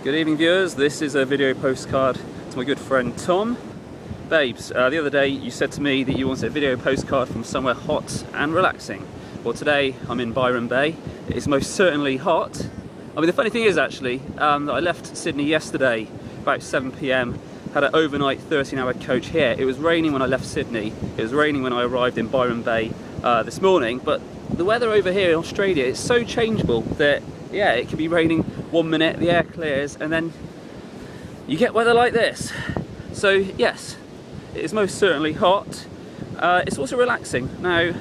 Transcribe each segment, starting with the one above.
Good evening viewers, this is a video postcard to my good friend Tom. Babes, the other day you said to me that you wanted a video postcard from somewhere hot and relaxing. Well, today I'm in Byron Bay. It is most certainly hot. I mean, the funny thing is actually that I left Sydney yesterday about 7 PM, had an overnight 13-hour coach here. It was raining when I left Sydney, it was raining when I arrived in Byron Bay this morning, but the weather over here in Australia is so changeable that yeah, it could be raining 1 minute, the air clears, and then you get weather like this. So yes, it is most certainly hot. It's also relaxing. Now,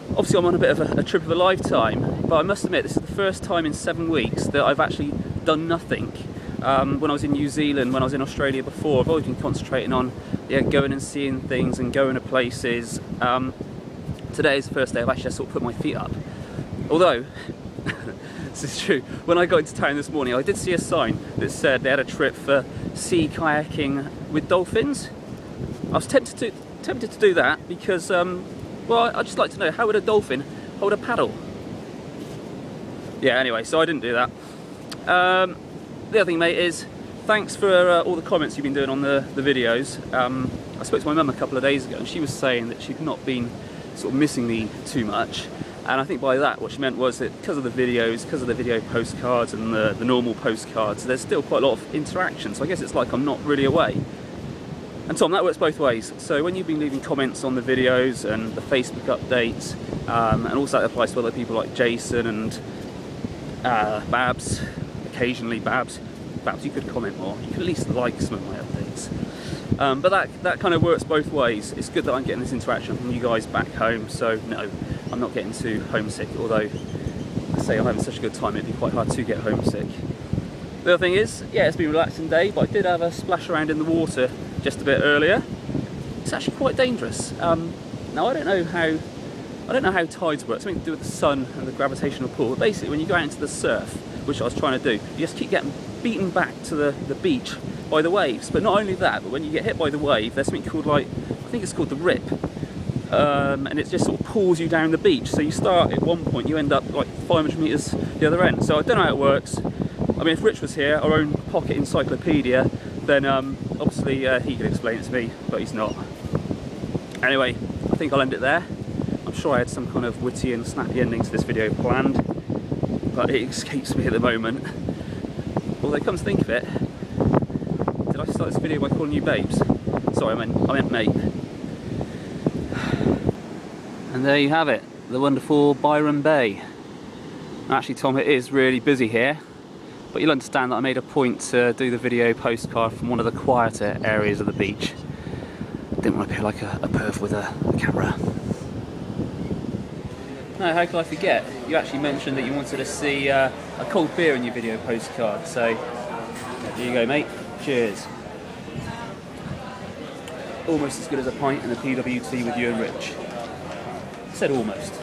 obviously I'm on a bit of a trip of a lifetime, but I must admit this is the first time in 7 weeks that I've actually done nothing. When I was in New Zealand, when I was in Australia before, I've always been concentrating on going and seeing things and going to places. Today is the first day I've actually sort of put my feet up. Although, this is true, when I got into town this morning I did see a sign that said they had a trip for sea kayaking with dolphins. I was tempted to do that because, well, I'd just like to know, how would a dolphin hold a paddle? Yeah, anyway, so I didn't do that. The other thing, mate, is thanks for all the comments you've been doing on the videos. I spoke to my mum a couple of days ago and she was saying that she'd not been sort of missing me too much. And I think by that what she meant was that because of the videos, because of the video postcards and the normal postcards, there's still quite a lot of interaction. So I guess it's like I'm not really away. And Tom, that works both ways. So when you've been leaving comments on the videos and the Facebook updates, and also that applies to other people like Jason and Babs, occasionally Babs, you could comment more. You could at least like some of my updates. But that kind of works both ways. It's good that I'm getting this interaction from you guys back home, so no, I'm not getting too homesick, although I say I'm having such a good time it'd be quite hard to get homesick. The other thing is, yeah, it's been a relaxing day, but I did have a splash around in the water just a bit earlier. It's actually quite dangerous. Now I don't know how tides work, something to do with the sun and the gravitational pull, but basically when you go out into the surf, which I was trying to do, you just keep getting beaten back to the beach by the waves. But not only that, but when you get hit by the wave, there's something called, like, I think it's called the rip, and it just sort of pulls you down the beach. So you start at one point, you end up like 500 metres the other end. So I don't know how it works. I mean, if Rich was here, our own pocket encyclopedia, then obviously he could explain it to me, but he's not. Anyway, I think I'll end it there. I'm sure I had some kind of witty and snappy ending to this video planned, but it escapes me at the moment. Although, come to think of it, did I start this video by calling you babes? Sorry, I meant mate. And there you have it, the wonderful Byron Bay. Actually, Tom, it is really busy here, but you'll understand that I made a point to do the video postcard from one of the quieter areas of the beach. Didn't want to appear like a perv with a camera. No, how could I forget? You actually mentioned that you wanted to see a cold beer in your video postcard, so there you go, mate. Cheers. Almost as good as a pint in the PWT with you and Rich. I said almost.